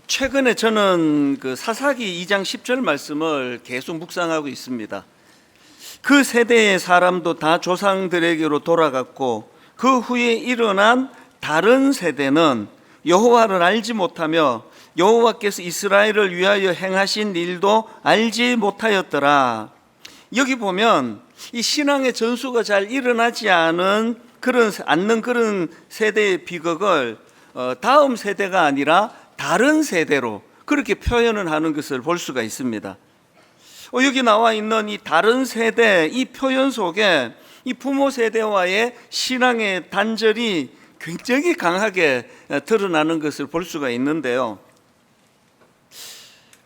최근에 저는 그 사사기 2장 10절 말씀을 계속 묵상하고 있습니다. 그 세대의 사람도 다 조상들에게로 돌아갔고 그 후에 일어난 다른 세대는 여호와를 알지 못하며 여호와께서 이스라엘을 위하여 행하신 일도 알지 못하였더라. 여기 보면 이 신앙의 전수가 잘 일어나지 않는 그런 세대의 비극을 다음 세대가 아니라 다른 세대로 그렇게 표현을 하는 것을 볼 수가 있습니다. 여기 나와 있는 이 다른 세대, 이 표현 속에 이 부모 세대와의 신앙의 단절이 굉장히 강하게 드러나는 것을 볼 수가 있는데요.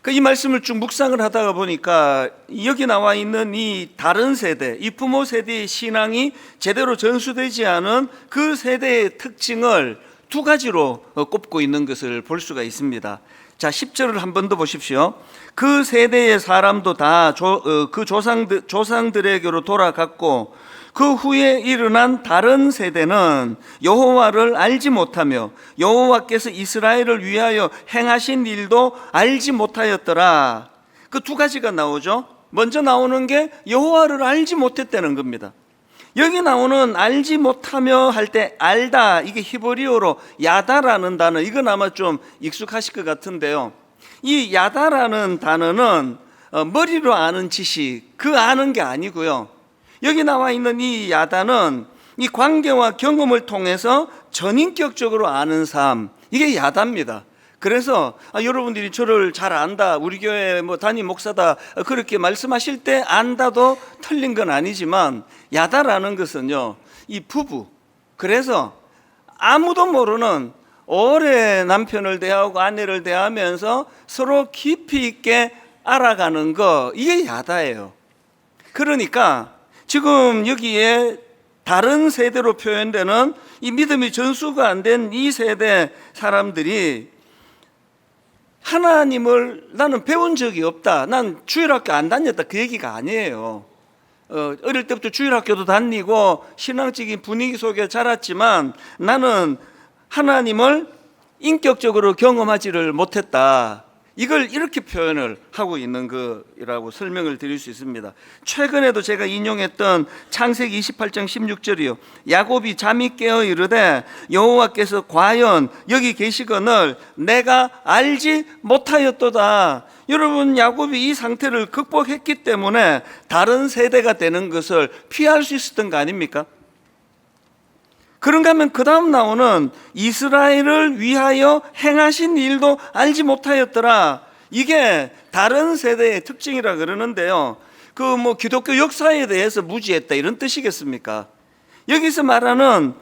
이 말씀을 쭉 묵상을 하다가 보니까 여기 나와 있는 이 다른 세대, 이 부모 세대의 신앙이 제대로 전수되지 않은 그 세대의 특징을 두 가지로 꼽고 있는 것을 볼 수가 있습니다. 자, 10절을 한 번 더 보십시오. 그 세대의 사람도 다 그 조상들에게로 돌아갔고 그 후에 일어난 다른 세대는 여호와를 알지 못하며 여호와께서 이스라엘을 위하여 행하신 일도 알지 못하였더라. 그 두 가지가 나오죠. 먼저 나오는 게 여호와를 알지 못했다는 겁니다. 여기 나오는 알지 못하며 할 때 알다, 이게 히브리어로 야다라는 단어, 이건 아마 좀 익숙하실 것 같은데요. 이 야다라는 단어는 머리로 아는 지식, 그 아는 게 아니고요. 여기 나와 있는 이 야다는 이 관계와 경험을 통해서 전인격적으로 아는 삶, 이게 야다입니다. 그래서 여러분들이 저를 잘 안다, 우리 교회 담임 목사다, 그렇게 말씀하실 때 안다도 틀린 건 아니지만 야다라는 것은요, 이 부부, 그래서 아무도 모르는 오래 남편을 대하고 아내를 대하면서 서로 깊이 있게 알아가는 거, 이게 야다예요. 그러니까 지금 여기에 다른 세대로 표현되는 이 믿음이 전수가 안 된 이 세대 사람들이 하나님을 나는 배운 적이 없다, 난 주일학교 안 다녔다, 그 얘기가 아니에요. 어릴 때부터 주일학교도 다니고 신앙적인 분위기 속에 자랐지만 나는 하나님을 인격적으로 경험하지를 못했다, 이걸 이렇게 표현을 하고 있는 거라고 설명을 드릴 수 있습니다. 최근에도 제가 인용했던 창세기 28장 16절이요. 야곱이 잠이 깨어 이르되 여호와께서 과연 여기 계시거늘 내가 알지 못하였도다. 여러분, 야곱이 이 상태를 극복했기 때문에 다른 세대가 되는 것을 피할 수 있었던 거 아닙니까? 그런가 하면 그 다음 나오는 이스라엘을 위하여 행하신 일도 알지 못하였더라. 이게 다른 세대의 특징이라 그러는데요. 기독교 역사에 대해서 무지했다, 이런 뜻이겠습니까? 여기서 말하는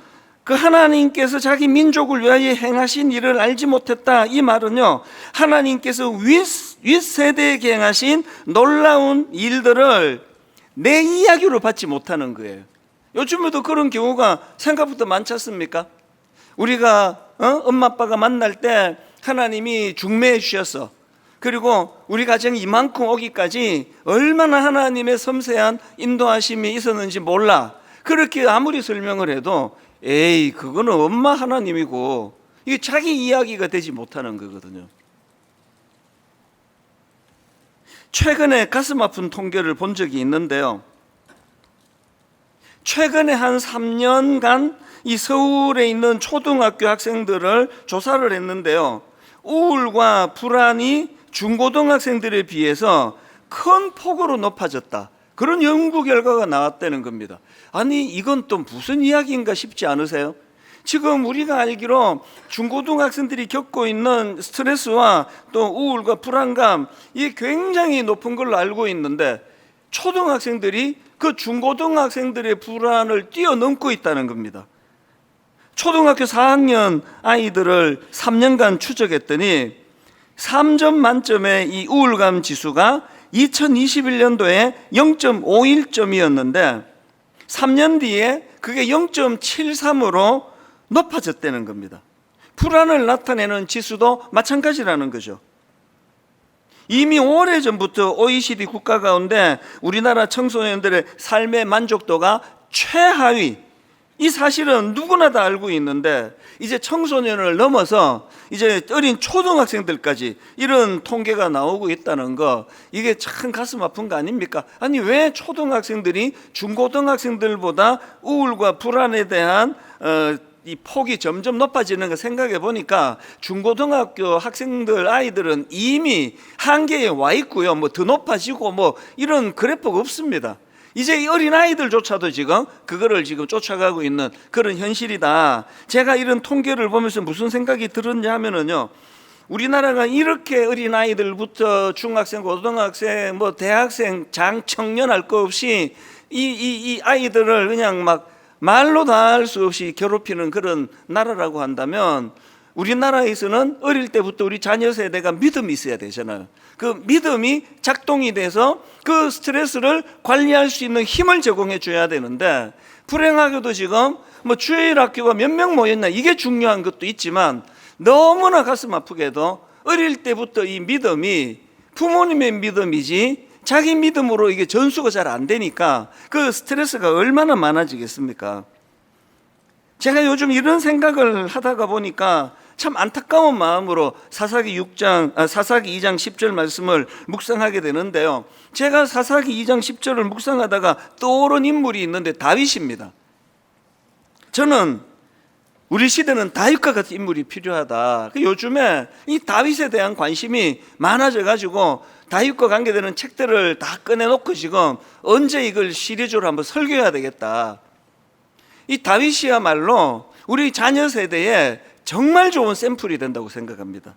그 하나님께서 자기 민족을 위하여 행하신 일을 알지 못했다, 이 말은요, 하나님께서 윗세대에게 행하신 놀라운 일들을 내 이야기로 받지 못하는 거예요. 요즘에도 그런 경우가 생각보다 많지 않습니까? 우리가 엄마 아빠가 만날 때 하나님이 중매해 주셨어. 그리고 우리 가정이 이만큼 오기까지 얼마나 하나님의 섬세한 인도하심이 있었는지 몰라. 그렇게 아무리 설명을 해도 에이, 그거는 엄마 하나님이고, 이게 자기 이야기가 되지 못하는 거거든요. 최근에 가슴 아픈 통계를 본 적이 있는데요. 최근에 한 3년간 이 서울에 있는 초등학교 학생들을 조사를 했는데요. 우울과 불안이 중고등학생들에 비해서 큰 폭으로 높아졌다, 그런 연구 결과가 나왔다는 겁니다. 아니, 이건 또 무슨 이야기인가 싶지 않으세요? 지금 우리가 알기로 중고등학생들이 겪고 있는 스트레스와 또 우울과 불안감, 이게 굉장히 높은 걸로 알고 있는데 초등학생들이 그 중고등학생들의 불안을 뛰어넘고 있다는 겁니다. 초등학교 4학년 아이들을 3년간 추적했더니 3점 만점의 이 우울감 지수가 2021년도에 0.51점이었는데 3년 뒤에 그게 0.73으로 높아졌다는 겁니다. 불안을 나타내는 지수도 마찬가지라는 거죠. 이미 오래전부터 OECD 국가 가운데 우리나라 청소년들의 삶의 만족도가 최하위, 이 사실은 누구나 다 알고 있는데 이제 청소년을 넘어서 이제 어린 초등학생들까지 이런 통계가 나오고 있다는 거, 이게 참 가슴 아픈 거 아닙니까? 아니, 왜 초등학생들이 중고등학생들보다 우울과 불안에 대한 이 폭이 점점 높아지는 거 생각해 보니까 중고등학교 학생들 아이들은 이미 한계에 와 있고요. 뭐 더 높아지고 뭐 이런 그래프가 없습니다. 이제 이 어린 아이들조차도 지금 그거를 지금 쫓아가고 있는 그런 현실이다. 제가 이런 통계를 보면서 무슨 생각이 들었냐 하면은요, 우리나라가 이렇게 어린 아이들부터 중학생, 고등학생, 뭐 대학생, 장청년 할 거 없이 이 아이들을 그냥 막 말로 다 할 수 없이 괴롭히는 그런 나라라고 한다면, 우리나라에서는 어릴 때부터 우리 자녀 세대가 믿음이 있어야 되잖아요. 그 믿음이 작동이 돼서 그 스트레스를 관리할 수 있는 힘을 제공해 줘야 되는데, 불행하게도 지금 뭐 주일 학교가 몇 명 모였나 이게 중요한 것도 있지만, 너무나 가슴 아프게도 어릴 때부터 이 믿음이 부모님의 믿음이지 자기 믿음으로 이게 전수가 잘 안 되니까 그 스트레스가 얼마나 많아지겠습니까? 제가 요즘 이런 생각을 하다가 보니까 참 안타까운 마음으로 사사기 2장 10절 말씀을 묵상하게 되는데요, 제가 사사기 2장 10절을 묵상하다가 떠오른 인물이 있는데 다윗입니다. 저는 우리 시대는 다윗과 같은 인물이 필요하다. 요즘에 이 다윗에 대한 관심이 많아져 가지고 다윗과 관계되는 책들을 다 꺼내놓고 지금 언제 이걸 시리즈로 한번 설교해야 되겠다. 이 다윗이야말로 우리 자녀 세대에 정말 좋은 샘플이 된다고 생각합니다.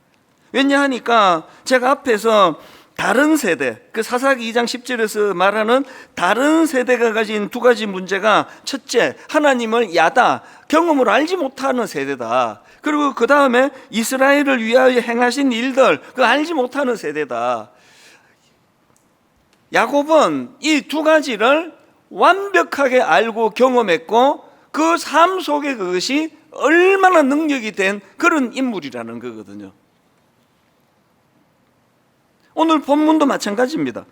왜냐하니까 제가 앞에서 다른 세대, 그 사사기 2장 10절에서 말하는 다른 세대가 가진 두 가지 문제가, 첫째, 하나님을 야다, 경험으로 알지 못하는 세대다. 그리고 그 다음에 이스라엘을 위하여 행하신 일들, 그 알지 못하는 세대다. 야곱은 이 두 가지를 완벽하게 알고 경험했고 그 삶 속에 그것이 얼마나 능력이 된 그런 인물이라는 거거든요. 오늘 본문도 마찬가지입니다.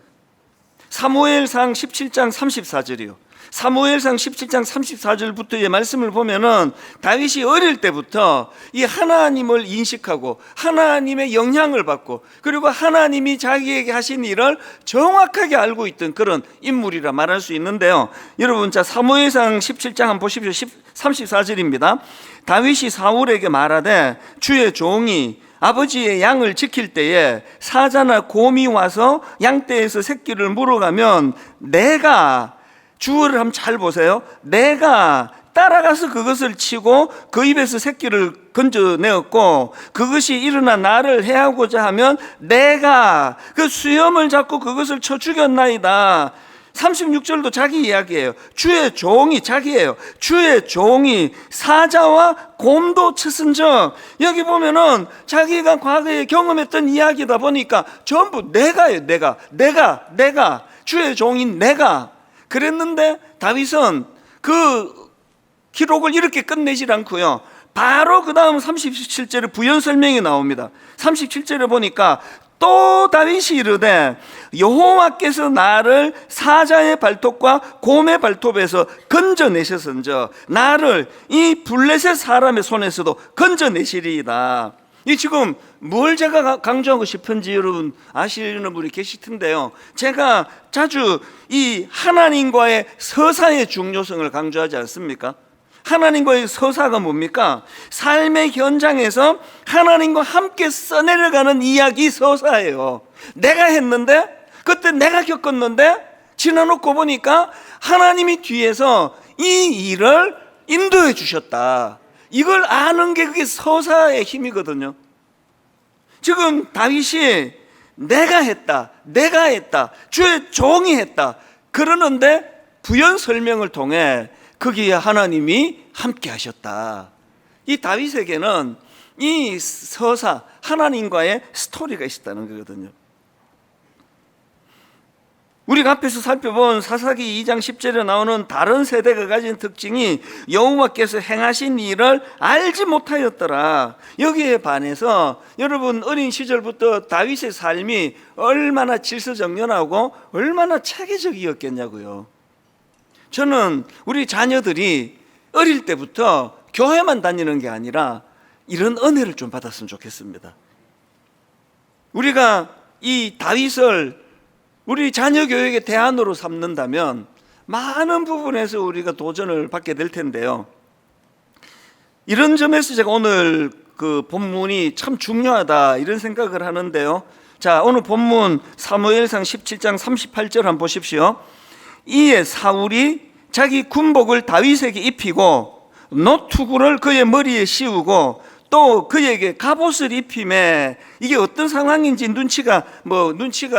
사무엘상 17장 34절이요. 사무엘상 17장 34절부터의 말씀을 보면은 다윗이 어릴 때부터 이 하나님을 인식하고 하나님의 영향을 받고 그리고 하나님이 자기에게 하신 일을 정확하게 알고 있던 그런 인물이라 말할 수 있는데요. 여러분, 자, 사무엘상 17장 한번 보십시오. 34절입니다. 다윗이 사울에게 말하되 주의 종이 아버지의 양을 지킬 때에 사자나 곰이 와서 양떼에서 새끼를 물어가면 내가, 주어를 한번 잘 보세요, 내가 따라가서 그것을 치고 그 입에서 새끼를 건져내었고 그것이 일어나 나를 해하고자 하면 내가 그 수염을 잡고 그것을 쳐 죽였나이다. 36절도 자기 이야기예요. 주의 종이, 자기예요. 주의 종이 사자와 곰도 쳤은즉, 여기 보면은 자기가 과거에 경험했던 이야기다 보니까 전부 내가예요. 내가 주의 종인 내가. 그랬는데 다윗은 그 기록을 이렇게 끝내질 않고요, 바로 그 다음 37절에 부연 설명이 나옵니다. 37절에 보니까 또 다윗이 이르되 여호와께서 나를 사자의 발톱과 곰의 발톱에서 건져내셨은즉 나를 이 블레셋 사람의 손에서도 건져내시리이다. 이 지금 뭘 제가 강조하고 싶은지 여러분 아시는 분이 계실 텐데요, 제가 자주 이 하나님과의 서사의 중요성을 강조하지 않습니까? 하나님과의 서사가 뭡니까? 삶의 현장에서 하나님과 함께 써내려가는 이야기 서사예요. 내가 했는데, 그때 내가 겪었는데 지나놓고 보니까 하나님이 뒤에서 이 일을 인도해 주셨다. 이걸 아는 게 그게 서사의 힘이거든요. 지금 다윗이 내가 했다, 주의 종이 했다 그러는데 부연 설명을 통해 거기에 하나님이 함께 하셨다. 이 다윗에게는 이 서사, 하나님과의 스토리가 있었다는 거거든요. 우리가 앞에서 살펴본 사사기 2장 10절에 나오는 다른 세대가 가진 특징이 여호와께서 행하신 일을 알지 못하였더라. 여기에 반해서 여러분 어린 시절부터 다윗의 삶이 얼마나 질서정연하고 얼마나 체계적이었겠냐고요. 저는 우리 자녀들이 어릴 때부터 교회만 다니는 게 아니라 이런 은혜를 좀 받았으면 좋겠습니다. 우리가 이 다윗을 우리 자녀 교육의 대안으로 삼는다면 많은 부분에서 우리가 도전을 받게 될 텐데요. 이런 점에서 제가 오늘 그 본문이 참 중요하다 이런 생각을 하는데요. 자, 오늘 본문 사무엘상 17장 38절 한번 보십시오. 이에 사울이 자기 군복을 다윗에게 입히고 노투구를 그의 머리에 씌우고 또 그에게 갑옷을 입히매, 이게 어떤 상황인지 눈치가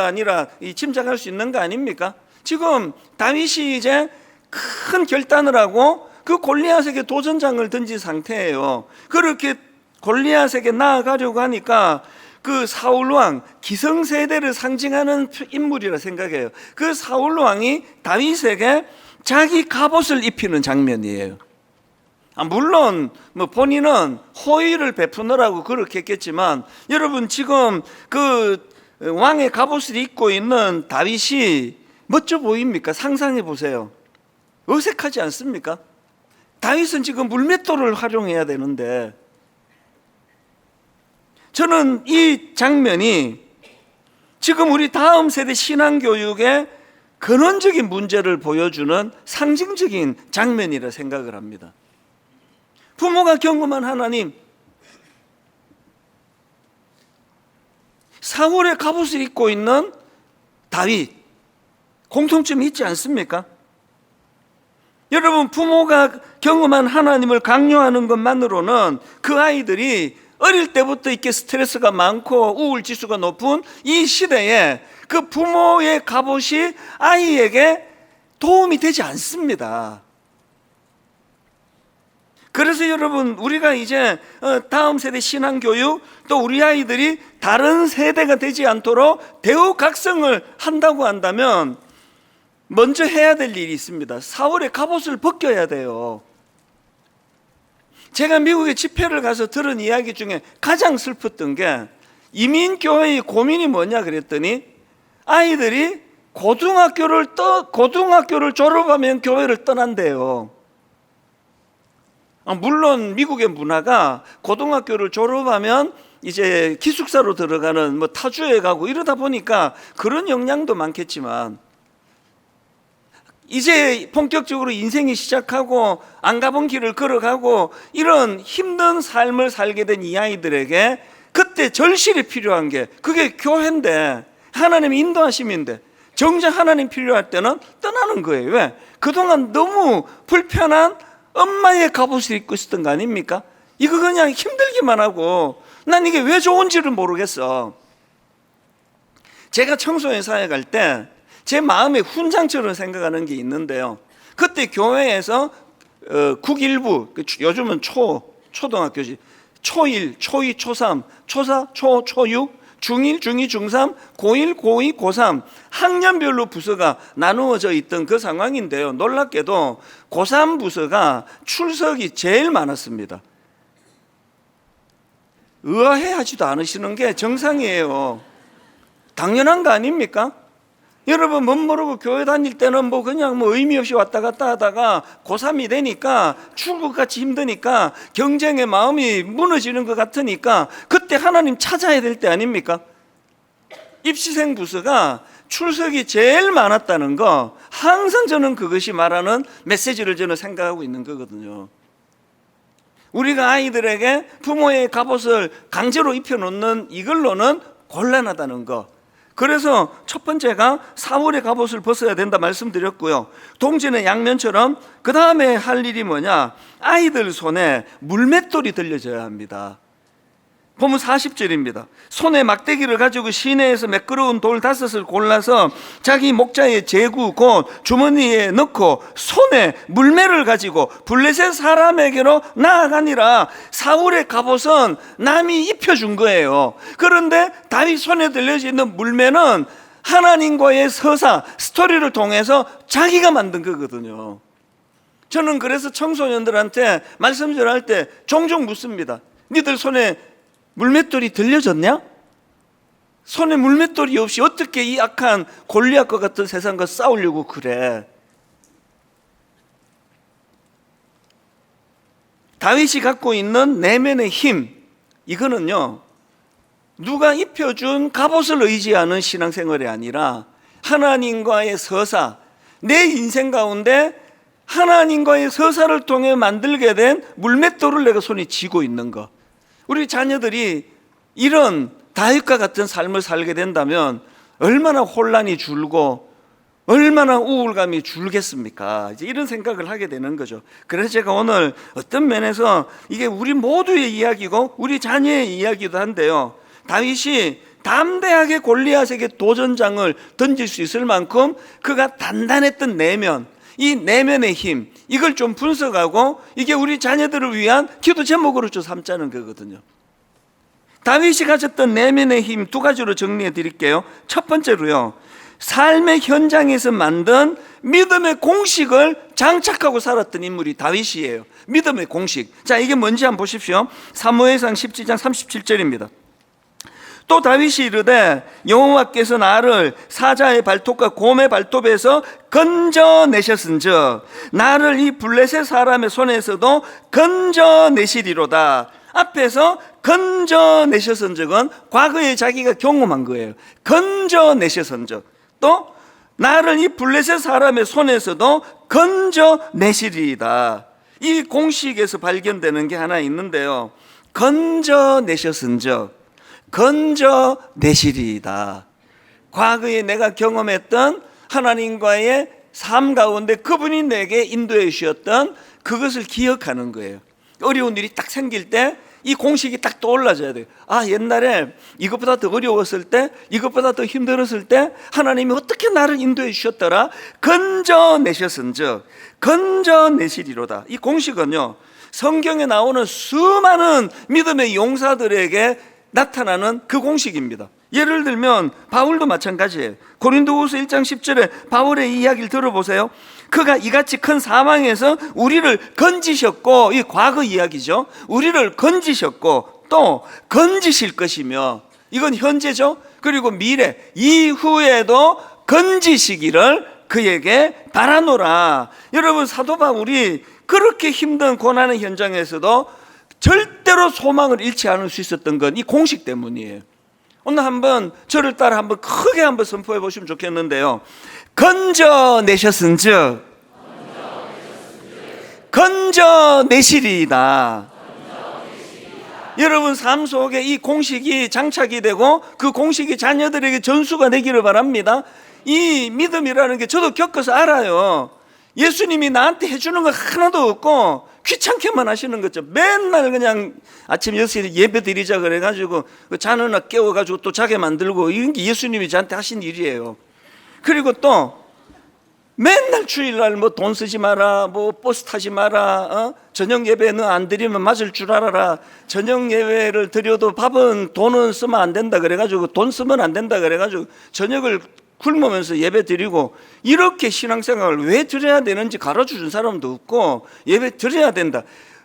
아니라 짐작할 수 있는 거 아닙니까? 지금 다윗이 이제 큰 결단을 하고 그 골리앗에게 도전장을 던진 상태예요. 그렇게 골리앗에게 나아가려고 하니까 그 사울왕, 기성세대를 상징하는 인물이라 생각해요. 그 사울왕이 다윗에게 자기 갑옷을 입히는 장면이에요. 물론 본인은 호의를 베푸느라고 그렇게 했겠지만, 여러분 지금 그 왕의 갑옷을 입고 있는 다윗이 멋져 보입니까? 상상해 보세요. 어색하지 않습니까? 다윗은 지금 물맷돌을 활용해야 되는데, 저는 이 장면이 지금 우리 다음 세대 신앙교육의 근원적인 문제를 보여주는 상징적인 장면이라 생각을 합니다. 부모가 경험한 하나님, 사울의 갑옷을 입고 있는 다윗, 공통점이 있지 않습니까? 여러분, 부모가 경험한 하나님을 강요하는 것만으로는 그 아이들이 어릴 때부터 이렇게 스트레스가 많고 우울지수가 높은 이 시대에 그 부모의 갑옷이 아이에게 도움이 되지 않습니다. 그래서 여러분, 우리가 이제 다음 세대 신앙교육, 또 우리 아이들이 다른 세대가 되지 않도록 대우각성을 한다고 한다면 먼저 해야 될 일이 있습니다. 사울의 갑옷을 벗겨야 돼요. 제가 미국에 집회를 가서 들은 이야기 중에 가장 슬펐던 게, 이민교회의 고민이 뭐냐 그랬더니 아이들이 고등학교를 졸업하면 교회를 떠난대요. 물론 미국의 문화가 고등학교를 졸업하면 이제 기숙사로 들어가는 타주에 가고 이러다 보니까 그런 영향도 많겠지만, 이제 본격적으로 인생이 시작하고 안 가본 길을 걸어가고 이런 힘든 삶을 살게 된 이 아이들에게 그때 절실히 필요한 게 그게 교회인데, 하나님의 인도하심인데, 정작 하나님 필요할 때는 떠나는 거예요. 왜? 그동안 너무 불편한 엄마의 갑옷을 입고 있었던 거 아닙니까? 이거 그냥 힘들기만 하고 난 이게 왜 좋은지를 모르겠어. 제가 청소년 사회 갈 때 제 마음에 훈장처럼 생각하는 게 있는데요. 그때 교회에서 국일부, 요즘은 초등학교지, 초1, 초2, 초3, 초4, 초6, 중1, 중2, 중3, 고1, 고2, 고3 학년별로 부서가 나누어져 있던 그 상황인데요. 놀랍게도 고3 부서가 출석이 제일 많았습니다. 의아해하지도 않으시는 게 정상이에요. 당연한 거 아닙니까? 여러분, 멋모르고 교회 다닐 때는 그냥 의미 없이 왔다 갔다 하다가 고3이 되니까 출국같이 힘드니까 경쟁의 마음이 무너지는 것 같으니까 그때 하나님 찾아야 될 때 아닙니까? 입시생 부서가 출석이 제일 많았다는 거, 항상 저는 그것이 말하는 메시지를 저는 생각하고 있는 거거든요. 우리가 아이들에게 부모의 갑옷을 강제로 입혀놓는 이걸로는 곤란하다는 거. 그래서 첫 번째가 사울의 갑옷을 벗어야 된다 말씀드렸고요. 동전의 양면처럼 그 다음에 할 일이 뭐냐, 아이들 손에 물맷돌이 들려져야 합니다. 보면 40절입니다. 손에 막대기를 가지고 시내에서 매끄러운 돌 5을 골라서 자기 목자의 제구 곧 주머니에 넣고 손에 물매를 가지고 블레셋 사람에게로 나아가니라. 사울의 갑옷은 남이 입혀준 거예요. 그런데 다윗 손에 들려져 있는 물매는 하나님과의 서사, 스토리를 통해서 자기가 만든 거거든요. 저는 그래서 청소년들한테 말씀 전할 때 종종 묻습니다. 니들 손에 물맷돌이 들려졌냐? 손에 물맷돌이 없이 어떻게 이 악한 골리앗과 같은 세상과 싸우려고 그래? 다윗이 갖고 있는 내면의 힘, 이거는요 누가 입혀준 갑옷을 의지하는 신앙생활이 아니라 하나님과의 서사, 내 인생 가운데 하나님과의 서사를 통해 만들게 된 물맷돌을 내가 손에 쥐고 있는 것. 우리 자녀들이 이런 다윗과 같은 삶을 살게 된다면 얼마나 혼란이 줄고 얼마나 우울감이 줄겠습니까? 이제 이런 생각을 하게 되는 거죠. 그래서 제가 오늘 어떤 면에서 이게 우리 모두의 이야기고 우리 자녀의 이야기도 한데요, 다윗이 담대하게 골리앗에게 도전장을 던질 수 있을 만큼 그가 단단했던 내면, 이 내면의 힘, 이걸 좀 분석하고 이게 우리 자녀들을 위한 기도 제목으로 좀 삼자는 거거든요. 다윗이 가졌던 내면의 힘 두 가지로 정리해 드릴게요. 첫 번째로요, 삶의 현장에서 만든 믿음의 공식을 장착하고 살았던 인물이 다윗이에요. 믿음의 공식. 자, 이게 뭔지 한번 보십시오. 사무엘상 17장 37절입니다. 또 다윗이 이르되 여호와께서 나를 사자의 발톱과 곰의 발톱에서 건져내셨은즉 나를 이 블레셋 사람의 손에서도 건져내시리로다. 앞에서 건져내셨은즉은 과거에 자기가 경험한 거예요. 건져내셨은즉, 또 나를 이 블레셋 사람의 손에서도 건져내시리이다. 이 공식에서 발견되는 게 하나 있는데요, 건져내셨은즉, 건져내시리이다. 과거에 내가 경험했던 하나님과의 삶 가운데 그분이 내게 인도해 주셨던 그것을 기억하는 거예요. 어려운 일이 딱 생길 때 이 공식이 딱 떠올라져야 돼요. 아, 옛날에 이것보다 더 어려웠을 때, 이것보다 더 힘들었을 때 하나님이 어떻게 나를 인도해 주셨더라. 건져내셨은즉 건져내시리로다. 이 공식은요, 성경에 나오는 수많은 믿음의 용사들에게 나타나는 그 공식입니다. 예를 들면 바울도 마찬가지예요. 고린도후서 1장 10절에 바울의 이야기를 들어보세요. 그가 이같이 큰 사망에서 우리를 건지셨고, 이 과거 이야기죠. 우리를 건지셨고 또 건지실 것이며, 이건 현재죠. 그리고 미래, 이후에도 건지시기를 그에게 바라노라. 여러분, 사도 바울이 그렇게 힘든 고난의 현장에서도 절대로 소망을 잃지 않을 수 있었던 건 이 공식 때문이에요. 오늘 한번 저를 따라 한번 크게 한번 선포해 보시면 좋겠는데요, 건져내셨은즉 건져내시리이다. 여러분 삶 속에 이 공식이 장착이 되고 그 공식이 자녀들에게 전수가 되기를 바랍니다. 이 믿음이라는 게 저도 겪어서 알아요. 예수님이 나한테 해주는 거 하나도 없고 귀찮게만 하시는 거죠. 맨날 그냥 아침 6시에 예배 드리자 그래가지고 자느나 깨워가지고 또 자게 만들고, 이런 게 예수님이 저한테 하신 일이에요. 그리고 또 맨날 주일날 뭐 돈 쓰지 마라, 뭐 버스 타지 마라, 저녁 예배 너 안 드리면 맞을 줄 알아라, 저녁 예배를 드려도 밥은 돈은 쓰면 안 된다 그래가지고 돈 쓰면 안 된다 그래가지고 저녁을 굶으면서 예배 드리고, 이렇게 신앙생활을 왜 드려야 되는지 가르쳐준 사람도 없고 예배 드려야 된다,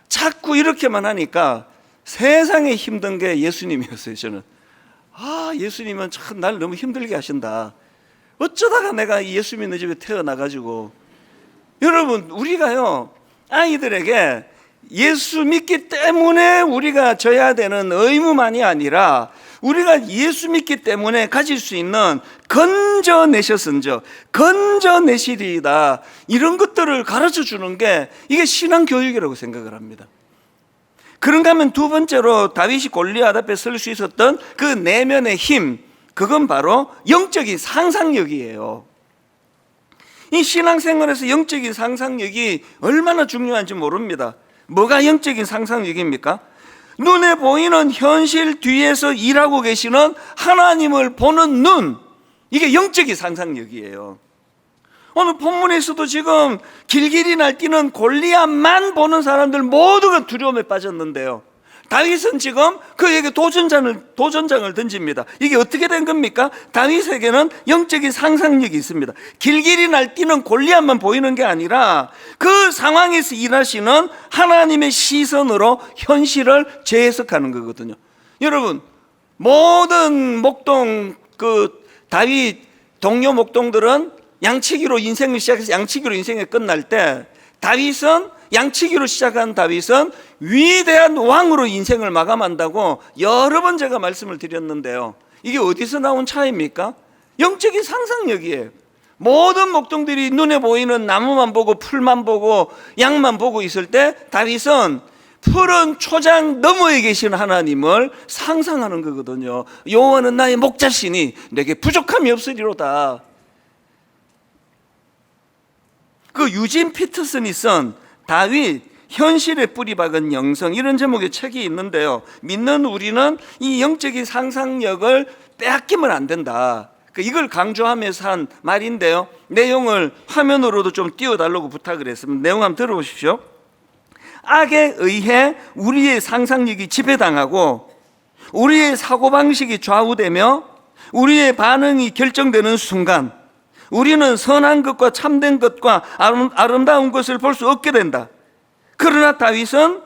자꾸 이렇게만 하니까 세상에 힘든 게 예수님이었어요. 저는 예수님은 참 날 너무 힘들게 하신다. 어쩌다가 내가 예수 믿는 집에 태어나가지고. 여러분, 우리가요 아이들에게 예수 믿기 때문에 우리가 져야 되는 의무만이 아니라 우리가 예수 믿기 때문에 가질 수 있는 건져내셨은즉 건져내시리이다, 이런 것들을 가르쳐 주는 게 이게 신앙교육이라고 생각을 합니다. 그런가 하면 두 번째로 다윗이 골리앗 앞에 설 수 있었던 그 내면의 힘, 그건 바로 영적인 상상력이에요. 이 신앙생활에서 영적인 상상력이 얼마나 중요한지 모릅니다. 뭐가 영적인 상상력입니까? 눈에 보이는 현실 뒤에서 일하고 계시는 하나님을 보는 눈, 이게 영적인 상상력이에요. 오늘 본문에서도 지금 길길이 날뛰는 골리앗만 보는 사람들 모두가 두려움에 빠졌는데요, 다윗은 지금 그에게 도전장을 던집니다. 이게 어떻게 된 겁니까? 다윗에게는 영적인 상상력이 있습니다. 길길이 날뛰는 골리앗만 보이는 게 아니라 그 상황에서 일하시는 하나님의 시선으로 현실을 재해석하는 거거든요. 여러분, 모든 목동, 다윗 동료 목동들은 양치기로 인생을 시작해서 양치기로 인생이 끝날 때, 다윗은 양치기로 시작한 다윗은 위대한 왕으로 인생을 마감한다고 여러 번 제가 말씀을 드렸는데요. 이게 어디서 나온 차이입니까? 영적인 상상력이에요. 모든 목동들이 눈에 보이는 나무만 보고 풀만 보고 양만 보고 있을 때 다윗은 푸른 초장 너머에 계신 하나님을 상상하는 거거든요. 여호와는 나의 목자시니 내게 부족함이 없으리로다. 그 유진 피터슨이 쓴 다윗 현실에 뿌리 박은 영성, 이런 제목의 책이 있는데요. 믿는 우리는 이 영적인 상상력을 빼앗기면 안 된다. 이걸 강조하면서 한 말인데요. 내용을 화면으로도 좀 띄워달라고 부탁을 했습니다. 내용 한번 들어보십시오. 악에 의해 우리의 상상력이 지배당하고 우리의 사고방식이 좌우되며 우리의 반응이 결정되는 순간 우리는 선한 것과 참된 것과 아름다운 것을 볼 수 없게 된다. 그러나 다윗은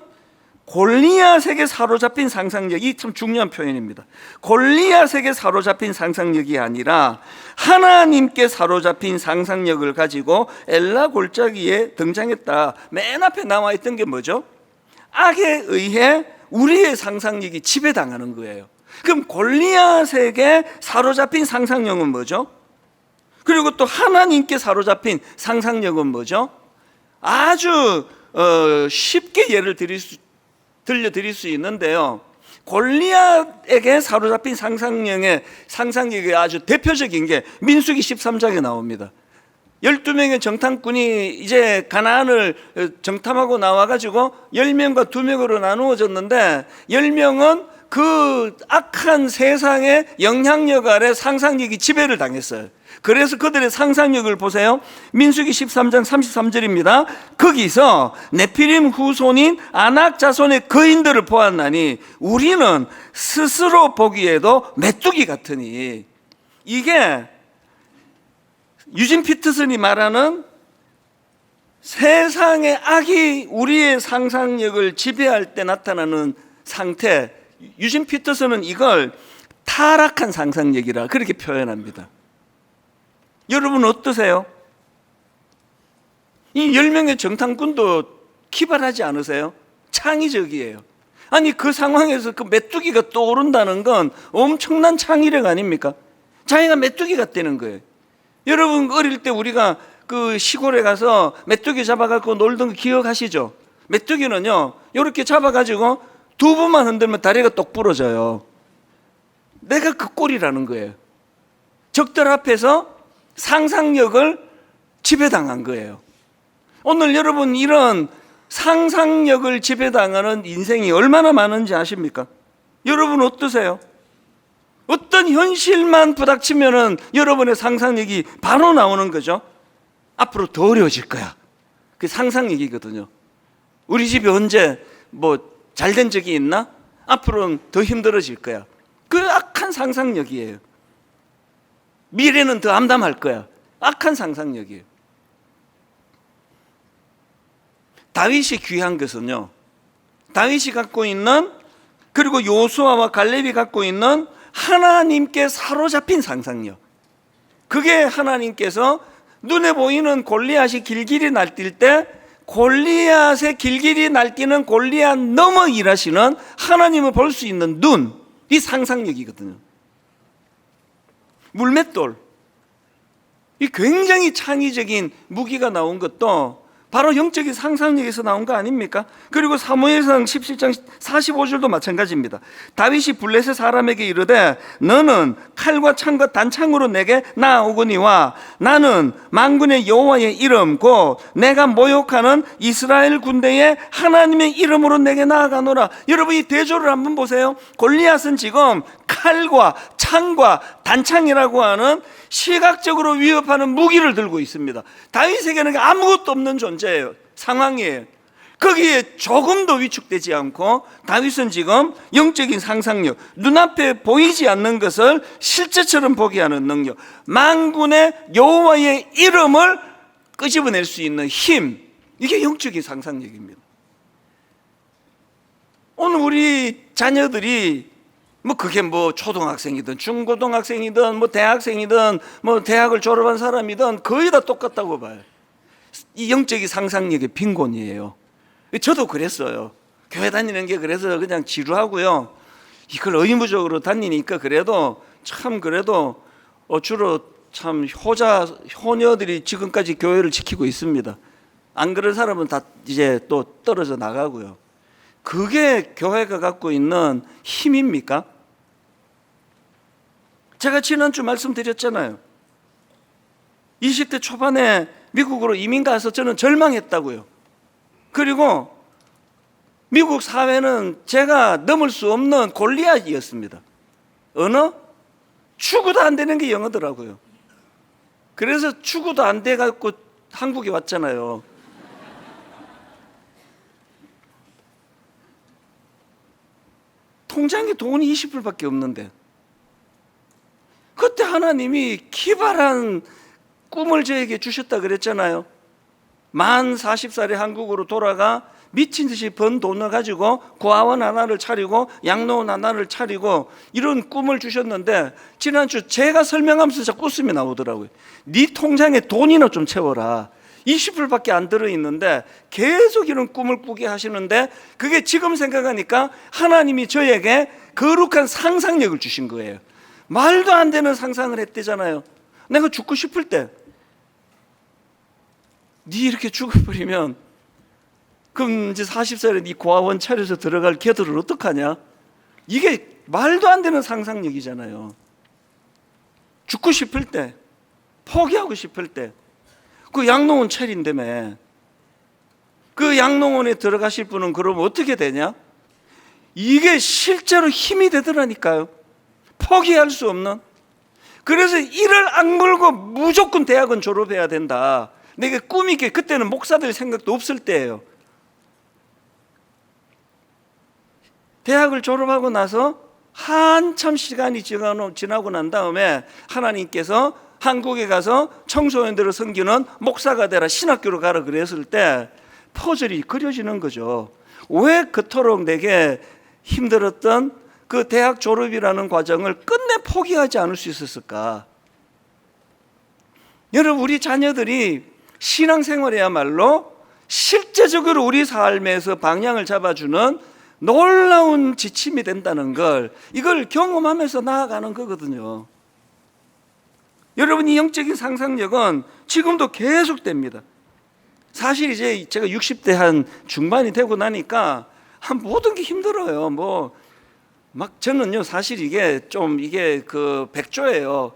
골리앗에게 사로잡힌 상상력이 참 중요한 표현입니다. 골리앗에게 사로잡힌 상상력이 아니라 하나님께 사로잡힌 상상력을 가지고 엘라 골짜기에 등장했다. 맨 앞에 나와 있던 게 뭐죠? 악에 의해 우리의 상상력이 지배당하는 거예요. 그럼 골리앗에게 사로잡힌 상상력은 뭐죠? 그리고 또 하나님께 사로잡힌 상상력은 뭐죠? 아주 쉽게 예를 들려드릴 수 있는데요. 골리앗에게 사로잡힌 상상력의 아주 대표적인 게 민수기 13장에 나옵니다. 12명의 정탐꾼이 이제 가나안을 정탐하고 나와가지고 10명과 2명으로 나누어졌는데 10명은 그 악한 세상의 영향력 아래 상상력이 지배를 당했어요. 그래서 그들의 상상력을 보세요. 민수기 13장 33절입니다. 거기서 네피림 후손인 아낙 자손의 거인들을 보았나니 우리는 스스로 보기에도 메뚜기 같으니. 이게 유진 피터슨이 말하는 세상의 악이 우리의 상상력을 지배할 때 나타나는 상태, 유진 피터슨은 이걸 타락한 상상력이라 그렇게 표현합니다. 여러분 어떠세요? 이 10명의 정탐꾼도 기발하지 않으세요? 창의적이에요. 아니 그 상황에서 그 메뚜기가 떠오른다는 건 엄청난 창의력 아닙니까? 자기가 메뚜기가 되는 거예요. 여러분 어릴 때 우리가 그 시골에 가서 메뚜기 잡아갖고 놀던 거 기억하시죠? 메뚜기는요 이렇게 잡아가지고 두 번만 흔들면 다리가 똑 부러져요. 내가 그 꼴이라는 거예요. 적들 앞에서 상상력을 지배당한 거예요. 오늘 여러분 이런 상상력을 지배당하는 인생이 얼마나 많은지 아십니까? 여러분 어떠세요? 어떤 현실만 부닥치면은 여러분의 상상력이 바로 나오는 거죠. 앞으로 더 어려워질 거야. 그 상상력이거든요. 우리 집이 언제 뭐 잘된 적이 있나? 앞으로는 더 힘들어질 거야. 그 악한 상상력이에요. 미래는 더 암담할 거야. 악한 상상력이에요. 다윗이 귀한 것은요, 다윗이 갖고 있는, 그리고 요수아와 갈렙이 갖고 있는 하나님께 사로잡힌 상상력. 그게 하나님께서 눈에 보이는 골리앗이 길길이 날뛸 때 골리앗의 길길이 날뛰는 골리앗 넘어 일하시는 하나님을 볼 수 있는 눈, 이 상상력이거든요. 물맷돌, 이 굉장히 창의적인 무기가 나온 것도 바로 영적인 상상력에서 나온 거 아닙니까? 그리고 사무엘상 17장 45절도 마찬가지입니다. 다윗이 블레셋 사람에게 이르되 너는 칼과 창과 단창으로 내게 나아오거니와 나는 만군의 여호와의 이름 곧 내가 모욕하는 이스라엘 군대의 하나님의 이름으로 내게 나아가노라. 여러분 이 대조를 한번 보세요. 골리앗은 지금 칼과 창과 단창이라고 하는 시각적으로 위협하는 무기를 들고 있습니다. 다윗에게는 아무것도 없는 존재예요. 상황이에요. 거기에 조금도 위축되지 않고 다윗은 지금 영적인 상상력, 눈앞에 보이지 않는 것을 실제처럼 보게 하는 능력, 만군의 여호와의 이름을 끄집어낼 수 있는 힘, 이게 영적인 상상력입니다. 오늘 우리 자녀들이 뭐 그게 뭐 초등학생이든 중고등학생이든 뭐 대학생이든 뭐 대학을 졸업한 사람이든 거의 다 똑같다고 봐요. 이 영적인 상상력의 빈곤이에요. 저도 그랬어요. 교회 다니는 게 그래서 그냥 지루하고요. 이걸 의무적으로 다니니까 그래도 참 그래도 주로 참 효녀들이 지금까지 교회를 지키고 있습니다. 안 그런 사람은 다 이제 또 떨어져 나가고요. 그게 교회가 갖고 있는 힘입니까? 제가 지난주 말씀드렸잖아요. 20대 초반에 미국으로 이민 가서 저는 절망했다고요. 그리고 미국 사회는 제가 넘을 수 없는 골리앗이었습니다. 언어? 추구도 안 되는 게 영어더라고요. 그래서 추구도 안 돼갖고 한국에 왔잖아요. 통장에 돈이 20불밖에 없는데 그때 하나님이 기발한 꿈을 저에게 주셨다 그랬잖아요. 만 40살에 한국으로 돌아가 미친 듯이 번 돈을 가지고 고아원 하나를 차리고 양로원 하나를 차리고 이런 꿈을 주셨는데 지난주 제가 설명하면서 자꾸 웃음이 나오더라고요. 네 통장에 돈이나 좀 채워라. 20불밖에 안 들어있는데 계속 이런 꿈을 꾸게 하시는데 그게 지금 생각하니까 하나님이 저에게 거룩한 상상력을 주신 거예요. 말도 안 되는 상상을 했대잖아요. 내가 죽고 싶을 때 네 이렇게 죽어버리면 그럼 이제 40살에 네 고아원 차려서 들어갈 걔들을 어떡하냐? 이게 말도 안 되는 상상력이잖아요. 죽고 싶을 때, 포기하고 싶을 때, 그 양로원 차린다며. 그 양로원에 들어가실 분은 그럼 어떻게 되냐? 이게 실제로 힘이 되더라니까요. 포기할 수 없는. 그래서 이를 악물고 무조건 대학은 졸업해야 된다. 내게 꿈이 그때는 목사 될 생각도 없을 때예요. 대학을 졸업하고 나서 한참 시간이 지나고 난 다음에 하나님께서 한국에 가서 청소년들을 섬기는 목사가 되라, 신학교로 가라 그랬을 때 퍼즐이 그려지는 거죠. 왜 그토록 내게 힘들었던 그 대학 졸업이라는 과정을 끝내 포기하지 않을 수 있었을까? 여러분, 우리 자녀들이 신앙생활이야말로 실제적으로 우리 삶에서 방향을 잡아주는 놀라운 지침이 된다는 걸, 이걸 경험하면서 나아가는 거거든요. 여러분, 이 영적인 상상력은 지금도 계속됩니다. 사실 이제 제가 60대 한 중반이 되고 나니까 모든 게 힘들어요. 막 저는요, 사실 이게 그 백조예요.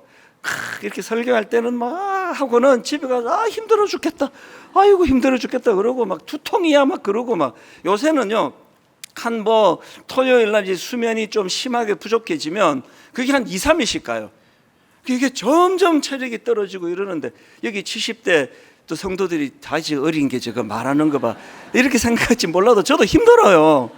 이렇게 설교할 때는 막 하고는 집에 가서 힘들어 죽겠다. 아이고 힘들어 죽겠다 그러고 막 두통이야 막 그러고 막. 요새는요, 토요일 날 이제 수면이 좀 심하게 부족해지면 그게 한 2, 3일씩 가요. 이게 점점 체력이 떨어지고 이러는데, 여기 70대 또 성도들이 다시 어린 게 제가 말하는 거 봐. 이렇게 생각할지 몰라도 저도 힘들어요.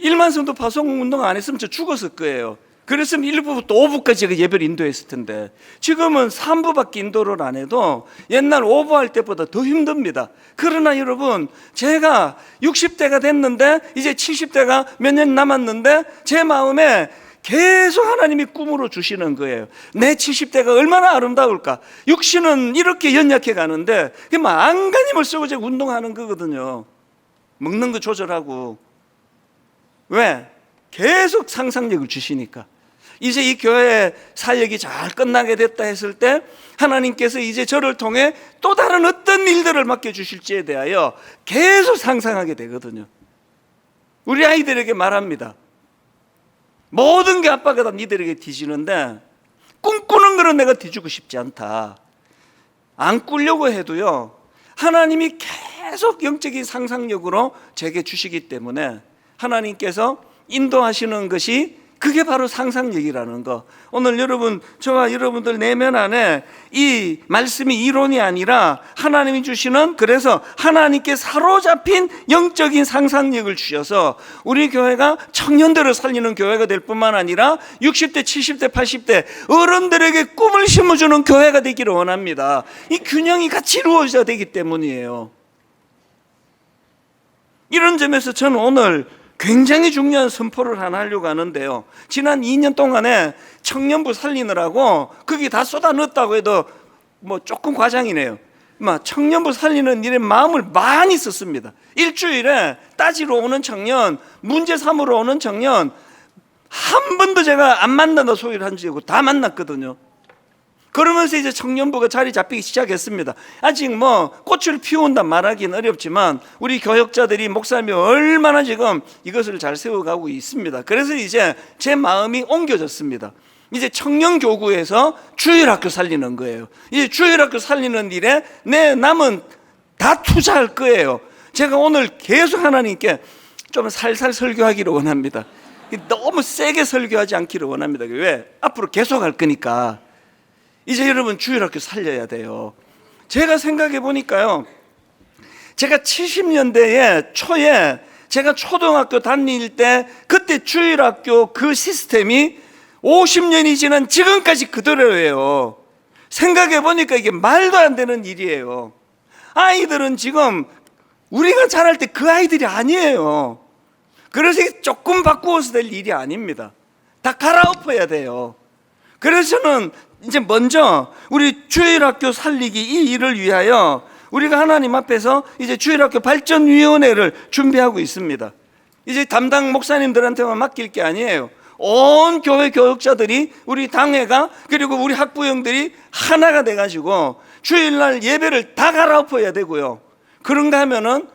1만 성도 파송 운동 안 했으면 저 죽었을 거예요. 그랬으면 1부부터 5부까지 예배를 인도했을 텐데, 지금은 3부밖에 인도를 안 해도 옛날 5부 할 때보다 더 힘듭니다. 그러나 여러분, 제가 60대가 됐는데 이제 70대가 몇 년 남았는데 제 마음에 계속 하나님이 꿈으로 주시는 거예요. 내 70대가 얼마나 아름다울까? 육신은 이렇게 연약해 가는데 안간힘을 쓰고 제가 운동하는 거거든요. 먹는 거 조절하고. 왜? 계속 상상력을 주시니까. 이제 이 교회 사역이 잘 끝나게 됐다 했을 때 하나님께서 이제 저를 통해 또 다른 어떤 일들을 맡겨주실지에 대하여 계속 상상하게 되거든요. 우리 아이들에게 말합니다. 모든 게 아빠가 다 니들에게 뒤지는데 꿈꾸는 거는 내가 뒤주고 싶지 않다. 안 꾸려고 해도요, 하나님이 계속 영적인 상상력으로 제게 주시기 때문에 하나님께서 인도하시는 것이, 그게 바로 상상력이라는 거. 오늘 여러분, 저와 여러분들 내면 안에 이 말씀이 이론이 아니라 하나님이 주시는, 그래서 하나님께 사로잡힌 영적인 상상력을 주셔서 우리 교회가 청년들을 살리는 교회가 될 뿐만 아니라 60대, 70대, 80대 어른들에게 꿈을 심어주는 교회가 되기를 원합니다. 이 균형이 같이 이루어져야 되기 때문이에요. 이런 점에서 저는 오늘 굉장히 중요한 선포를 하나 하려고 하는데요. 지난 2년 동안에 청년부 살리느라고 거기 다 쏟아 넣었다고 해도 조금 과장이네요. 청년부 살리는 일에 마음을 많이 썼습니다. 일주일에 따지러 오는 청년, 문제 삼으러 오는 청년 한 번도 제가 안 만난다 소리를 한 적이 없고 다 만났거든요. 그러면서 이제 청년부가 자리 잡히기 시작했습니다. 아직 꽃을 피운다 말하기는 어렵지만 우리 교역자들이 목사님이 얼마나 지금 이것을 잘 세워가고 있습니다. 그래서 이제 제 마음이 옮겨졌습니다. 이제 청년교구에서 주일학교 살리는 거예요. 이제 주일학교 살리는 일에 내 남은 다 투자할 거예요. 제가 오늘 계속 하나님께 좀 살살 설교하기를 원합니다. 너무 세게 설교하지 않기를 원합니다. 왜? 앞으로 계속 할 거니까. 이제 여러분 주일학교 살려야 돼요. 제가 생각해 보니까요, 제가 70년대 초에 제가 초등학교 다닐 때 그때 주일학교 그 시스템이 50년이 지난 지금까지 그대로예요. 생각해 보니까 이게 말도 안 되는 일이에요. 아이들은 지금 우리가 자랄 때 그 아이들이 아니에요. 그래서 조금 바꾸어서 될 일이 아닙니다. 다 갈아엎어야 돼요. 그래서 저는 이제 먼저 우리 주일학교 살리기 이 일을 위하여 우리가 하나님 앞에서 이제 주일학교 발전위원회를 준비하고 있습니다. 이제 담당 목사님들한테만 맡길 게 아니에요. 온 교회 교역자들이, 우리 당회가, 그리고 우리 학부형들이 하나가 돼가지고 주일날 예배를 다 갈아엎어야 되고요. 그런가 하면은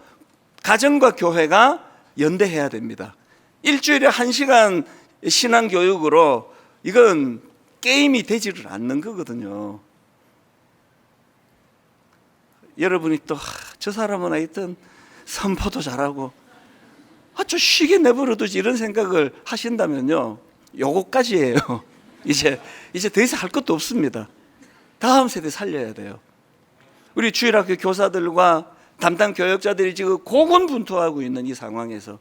가정과 교회가 연대해야 됩니다. 일주일에 1시간 신앙교육으로 이건 게임이 되지를 않는 거거든요. 여러분이 또 저 사람은 하여튼 선포도 잘하고 좀 쉬게 내버려두지 이런 생각을 하신다면요, 요거까지예요. 이제 더 이상 할 것도 없습니다. 다음 세대 살려야 돼요. 우리 주일학교 교사들과 담당 교역자들이 지금 고군분투하고 있는 이 상황에서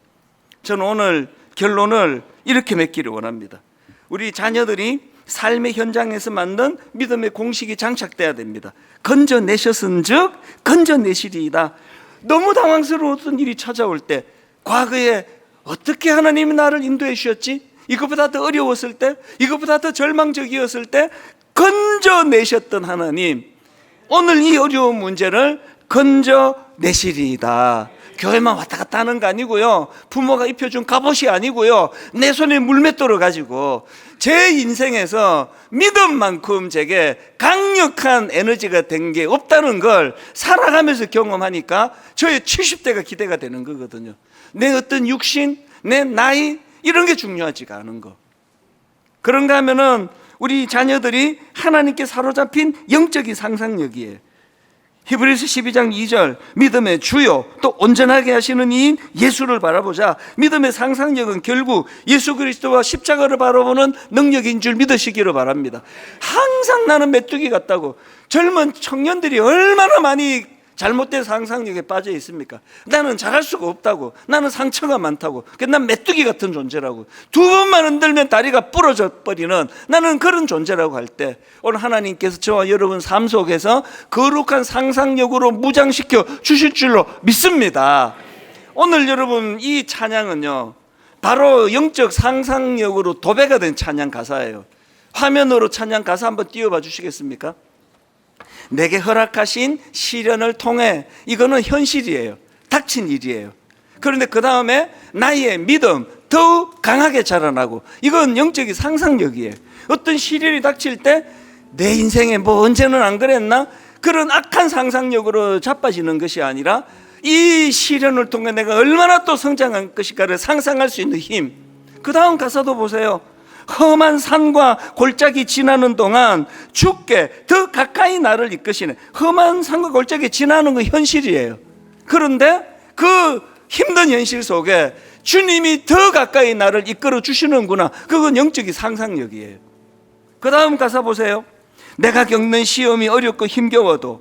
저는 오늘 결론을 이렇게 맺기를 원합니다. 우리 자녀들이 삶의 현장에서 만든 믿음의 공식이 장착돼야 됩니다. 건져내셨은즉 건져내시리이다. 너무 당황스러웠던 일이 찾아올 때, 과거에 어떻게 하나님이 나를 인도해 주셨지? 이것보다 더 어려웠을 때, 이것보다 더 절망적이었을 때 건져내셨던 하나님, 오늘 이 어려운 문제를 건져내시리이다. 교회만 왔다 갔다 하는 거 아니고요, 부모가 입혀준 갑옷이 아니고요, 내 손에 물맷돌을 가지고 제 인생에서 믿음만큼 제게 강력한 에너지가 된 게 없다는 걸 살아가면서 경험하니까 저의 70대가 기대가 되는 거거든요. 내 어떤 육신, 내 나이 이런 게 중요하지가 않은 거. 그런가 하면은 우리 자녀들이 하나님께 사로잡힌 영적인 상상력이에요. 히브리서 12장 2절, 믿음의 주요 또 온전하게 하시는 이인 예수를 바라보자. 믿음의 상상력은 결국 예수 그리스도와 십자가를 바라보는 능력인 줄 믿으시기를 바랍니다. 항상 나는 메뚜기 같다고. 젊은 청년들이 얼마나 많이 잘못된 상상력에 빠져 있습니까? 나는 잘할 수가 없다고, 나는 상처가 많다고, 난 메뚜기 같은 존재라고, 두 번만 흔들면 다리가 부러져 버리는 나는 그런 존재라고 할 때, 오늘 하나님께서 저와 여러분 삶 속에서 거룩한 상상력으로 무장시켜 주실 줄로 믿습니다. 오늘 여러분 이 찬양은요, 바로 영적 상상력으로 도배가 된 찬양 가사예요. 화면으로 찬양 가사 한번 띄워봐 주시겠습니까? 내게 허락하신 시련을 통해, 이거는 현실이에요. 닥친 일이에요. 그런데 그 다음에 나의 믿음 더욱 강하게 자라나고, 이건 영적인 상상력이에요. 어떤 시련이 닥칠 때 내 인생에 언제는 안 그랬나? 그런 악한 상상력으로 자빠지는 것이 아니라 이 시련을 통해 내가 얼마나 또 성장할 것일까를 상상할 수 있는 힘. 그 다음 가사도 보세요. 험한 산과 골짜기 지나는 동안 주께 더 가까이 나를 이끄시네. 험한 산과 골짜기 지나는 건 현실이에요. 그런데 그 힘든 현실 속에 주님이 더 가까이 나를 이끌어 주시는구나. 그건 영적인 상상력이에요. 그 다음 가사 보세요. 내가 겪는 시험이 어렵고 힘겨워도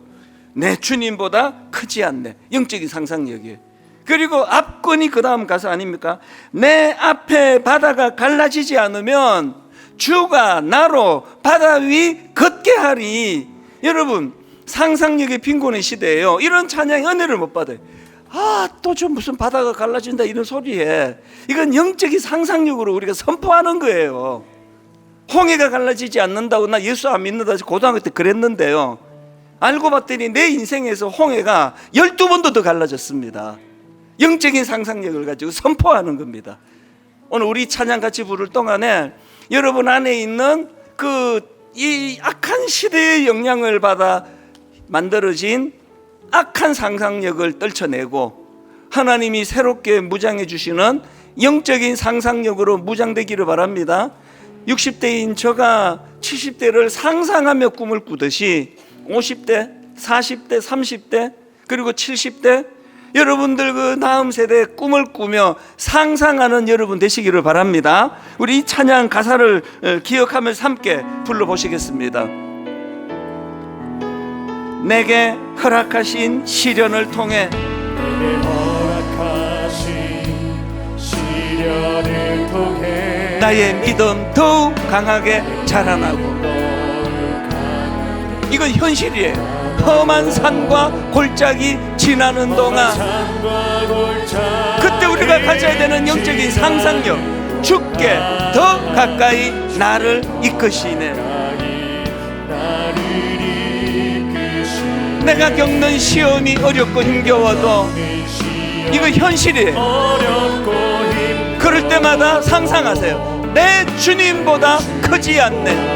내 주님보다 크지 않네. 영적인 상상력이에요. 그리고 앞권이 그 다음 가사 아닙니까? 내 앞에 바다가 갈라지지 않으면 주가 나로 바다 위 걷게 하리. 여러분, 상상력의 빈곤의 시대예요. 이런 찬양의 은혜를 못 받아요. 또 저 무슨 바다가 갈라진다 이런 소리에, 이건 영적인 상상력으로 우리가 선포하는 거예요. 홍해가 갈라지지 않는다고 나 예수 안 믿는다 고등학교 때 그랬는데요, 알고 봤더니 내 인생에서 홍해가 12번도 더 갈라졌습니다. 영적인 상상력을 가지고 선포하는 겁니다. 오늘 우리 찬양 같이 부를 동안에 여러분 안에 있는 이 악한 시대의 영향을 받아 만들어진 악한 상상력을 떨쳐내고 하나님이 새롭게 무장해 주시는 영적인 상상력으로 무장되기를 바랍니다. 60대인 저가 70대를 상상하며 꿈을 꾸듯이 50대, 40대, 30대 그리고 70대 여러분들 그 다음 세대의 꿈을 꾸며 상상하는 여러분 되시기를 바랍니다. 우리 이 찬양 가사를 기억하면서 함께 불러보시겠습니다. 내게 허락하신 시련을 통해 나의 믿음 더욱 강하게 자라나고 이건 현실이에요. 험한 산과 골짜기 지나는 동안 그때 우리가 가져야 되는 영적인 상상력, 주께 더 가까이 나를 이끄시네. 내가 겪는 시험이 어렵고 힘겨워도 이거 현실이에요. 그럴 때마다 상상하세요. 내 주님보다 크지 않네.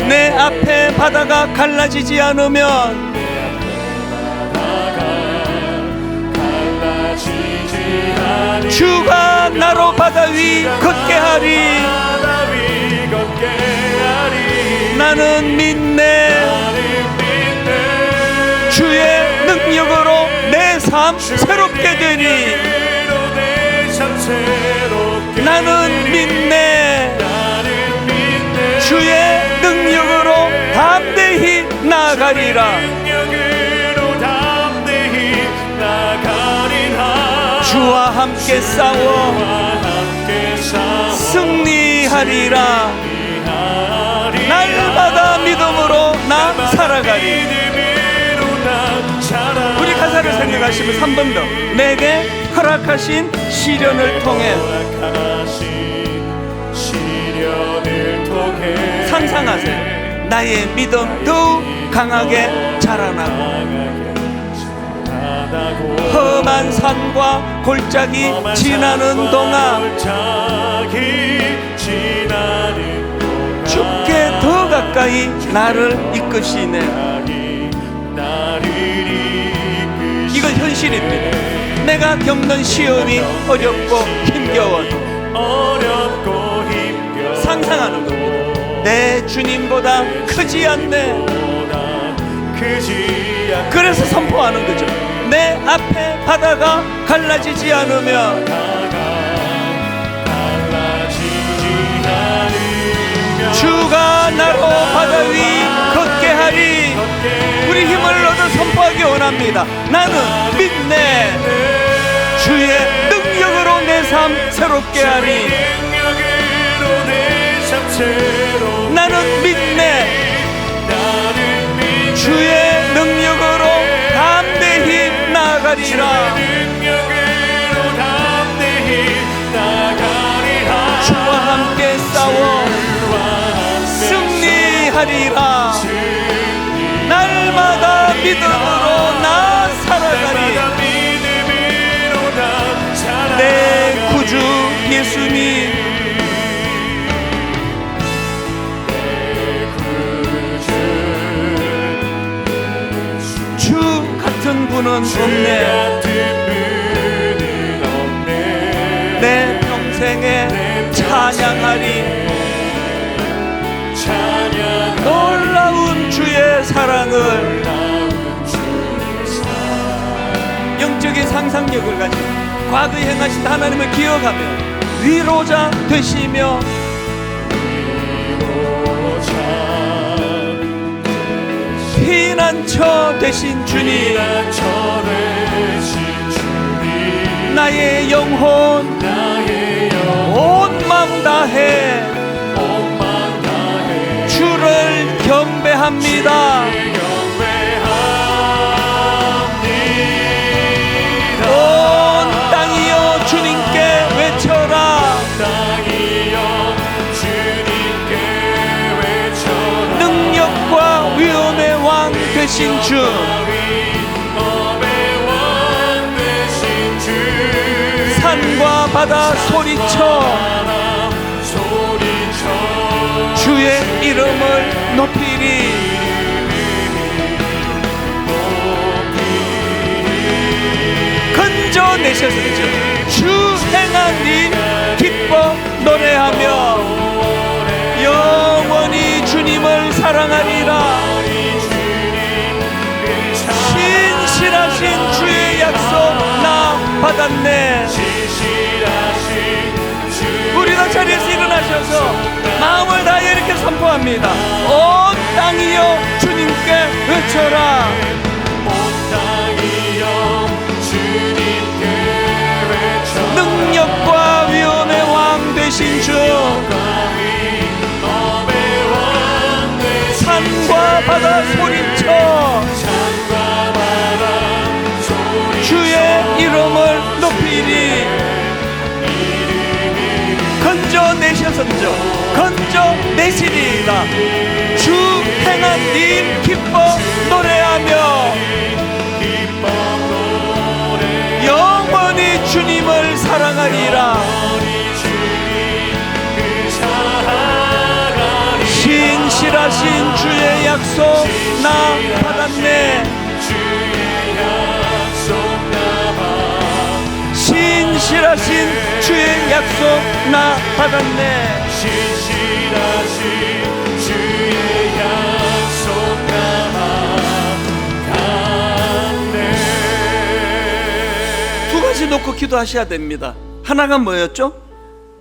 내 앞에 바다가 갈라지지 않으면 주가 나로 바다 위 걷게 하리. 나는 믿네. 주의 능력으로 내 삶 새롭게 되니. 나는 믿네. 주의 능력으로 담대히 나아가리라. 주와 함께 싸워 승리하리라. 날마다 믿음으로 나 살아가리. 우리 가사를 생각하시면 3번 더. 내게 허락하신 시련을 통해 상상하세요. 나의 믿음 더욱 강하게 자라나고 험한 산과 골짜기 지나는 동안 주께 더 가까이 나를 이끄시네. 이건 현실입니다. 내가 겪는 시험이 어렵고 힘겨워도 상상하는 겁니다. 내 주님보다 크지 않네. 그래서 선포하는 거죠. 내 앞에 바다가 갈라지지 않으면 주가 나로 바다 위 걷게 하리. 우리 힘을 얻어 선포하기 원합니다. 나는 믿네. 주의 능력으로 내 삶 새롭게 하리. 나는 믿네. 주의 능력으로 담대히 나아가리라. 주와 함께 싸워 승리하리라. 날마다 믿음으로 나 살아가리. 내 구주 예수님, 주 같은 분은 없네. 내 평생에 찬양하리. 놀라운 주의 사랑을, 영적인 상상력을 가지고 과거에 행하신 하나님을 기억하며 위로자 되시며 피난처 되신 주님, 나의 영혼 온 마음 다해 주를 경배합니다. 온 땅이여 주님께 외쳐라. 능력과 되신 주, 산과 바다 소리쳐 주의 이름을 높이리. 건져내셨은즉 주 행한 일 기뻐 노래하며 영원히 주님을 사랑하리라. 신실하신 주의 약속 나 받았네. 우리 다 자리에서 일어나셔서 마음을 다해 이렇게 선포합니다. 온 땅이여 주님께 외쳐라. 능력과 위엄의 왕 되신 주, 산과 바다 소리쳐 주의 이름을 높이리. 건져내셨은즉 건져내시리이다. 주 행한 일 기뻐 노래하며 영원히 주님을 사랑하리라. 신실하신 주의 약속 나 받았네. 신실하신 주의 약속 나 받았네. 신실하신 주의 약속 나 받았네. 두 가지 놓고 기도하셔야 됩니다. 하나가 뭐였죠?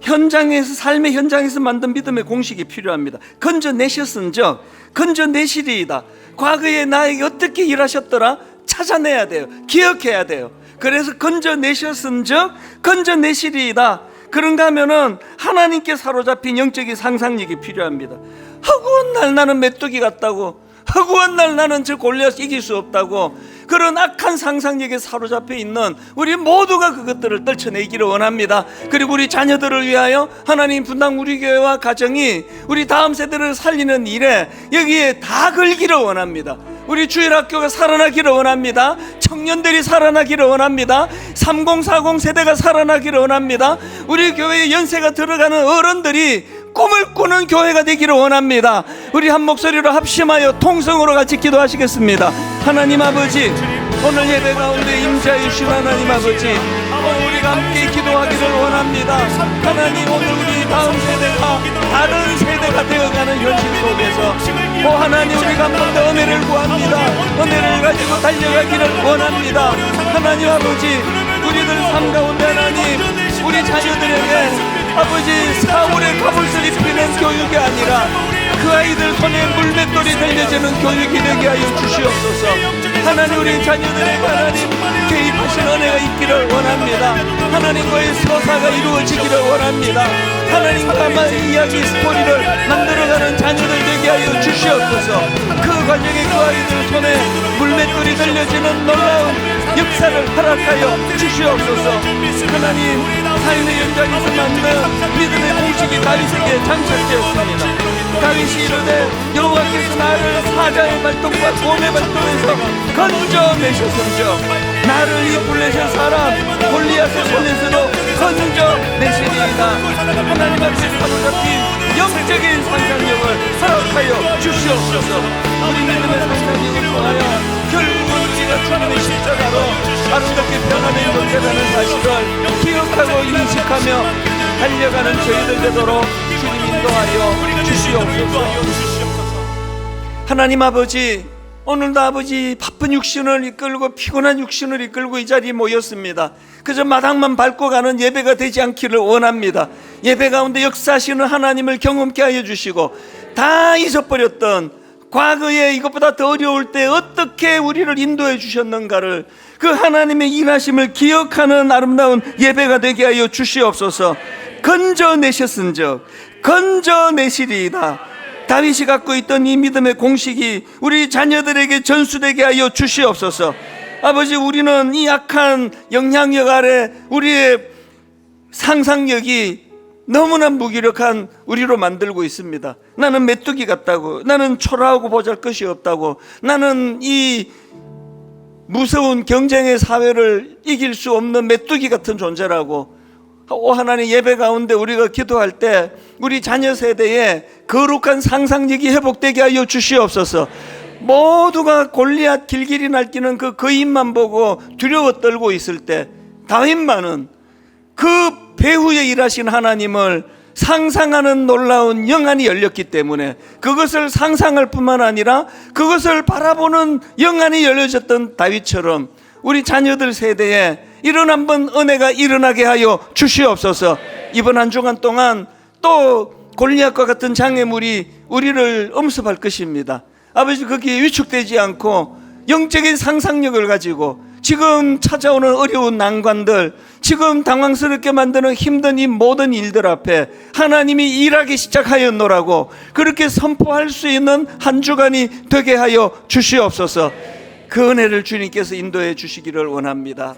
현장에서, 삶의 현장에서 만든 믿음의 공식이 필요합니다. 건져내셨은즉 건져내시리이다. 과거에 나에게 어떻게 일하셨더라? 찾아내야 돼요. 기억해야 돼요. 그래서 건져내셨은즉 건져내시리이다. 그런가 하면은 하나님께 사로잡힌 영적인 상상력이 필요합니다. 허구한 날 나는 메뚜기 같다고, 허구한 날 나는 저 골리앗 이길 수 없다고, 그런 악한 상상력에 사로잡혀 있는 우리 모두가 그것들을 떨쳐내기를 원합니다. 그리고 우리 자녀들을 위하여 하나님 분당 우리 교회와 가정이 우리 다음 세대를 살리는 일에 여기에 다 걸기를 원합니다. 우리 주일학교가 살아나기를 원합니다. 청년들이 살아나기를 원합니다. 3040 세대가 살아나기를 원합니다. 우리 교회에 연세가 들어가는 어른들이 꿈을 꾸는 교회가 되기를 원합니다. 우리 한 목소리로 합심하여 통성으로 같이 기도하시겠습니다. 하나님 아버지, 오늘 예배 가운데 임재해 주신 하나님 아버지, 우리가 함께 기도하기를 원합니다. 하나님, 오늘 우리 다음 세대가 다른 세대가 되어가는 현실 속에서 하나님, 우리가 한 번 더 은혜를 구합니다. 은혜를 가지고 달려가기를 원합니다. 하나님 아버지, 우리들 삶 가운데 하나님, 우리 자녀들에게 아버지 사울의 갑옷을 입히는 교육이 아니라 그 아이들 손에 물맷돌이 달려지는 교육이 되게 하여 주시옵소서. 하나님, 우리 자녀들에게 하나님 개입하신 은혜가 있기를 원합니다. 하나님과의 서사가 이루어지기를 원합니다. 하나님과 이야기 스토리를 만들어가는 자녀들 되게 하여 주시옵소서. 그 과정에 그 아이들 손에 물맷돌이 달려지는 놀라운 역사를 허락하여 주시옵소서. 하나님, 삶의 현장에서 만든 믿음의 공식이 다윗에게 장착되었습니다. 다윗이 이르되 여호와께서 나를 사자의 발톱과 곰의 발톱에서 건져내셨음즉 나를 이 블레셋 사람 골리앗의 손에서도 건져내시리이다. 하나님 앞에 사로잡힌 영적인 상상력을 허락하여 주시옵소서. 우리 믿음의 상상력을 통하여 결국은 우리가 주님의 십자가로 아름답게 변화된 존재라는 사실을 기억하고 인식하며 달려가는 저희들 되도록 주님 인도하여 주시옵소서. 하나님 아버지, 오늘도 아버지 바쁜 육신을 이끌고 피곤한 육신을 이끌고 이 자리에 모였습니다. 그저 마당만 밟고 가는 예배가 되지 않기를 원합니다. 예배 가운데 역사하시는 하나님을 경험케 하여 주시고, 다 잊어버렸던 과거에 이것보다 더 어려울 때 어떻게 우리를 인도해 주셨는가를, 그 하나님의 일하심을 기억하는 아름다운 예배가 되게 하여 주시옵소서. 건져내셨은즉 건져내시리이다. 다윗이 갖고 있던 이 믿음의 공식이 우리 자녀들에게 전수되게 하여 주시옵소서. 아버지, 우리는 이 약한 영향력 아래 우리의 상상력이 너무나 무기력한 우리로 만들고 있습니다. 나는 메뚜기 같다고, 나는 초라하고 보잘것이 없다고, 나는 이 무서운 경쟁의 사회를 이길 수 없는 메뚜기 같은 존재라고. 오 하나님, 예배 가운데 우리가 기도할 때 우리 자녀 세대에 거룩한 상상력이 회복되게 하여 주시옵소서. 모두가 골리앗 길길이 날뛰는 그 거인만 보고 두려워 떨고 있을 때 다윗만은 그 배후에 일하신 하나님을 상상하는 놀라운 영안이 열렸기 때문에 그것을 상상할 뿐만 아니라 그것을 바라보는 영안이 열려졌던 다윗처럼 우리 자녀들 세대에 이런 한번 은혜가 일어나게 하여 주시옵소서. 이번 한 주간 동안 또 골리앗과 같은 장애물이 우리를 엄습할 것입니다. 아버지, 거기에 위축되지 않고 영적인 상상력을 가지고 지금 찾아오는 어려운 난관들, 지금 당황스럽게 만드는 힘든 이 모든 일들 앞에 하나님이 일하기 시작하였노라고 그렇게 선포할 수 있는 한 주간이 되게 하여 주시옵소서. 그 은혜를 주님께서 인도해 주시기를 원합니다.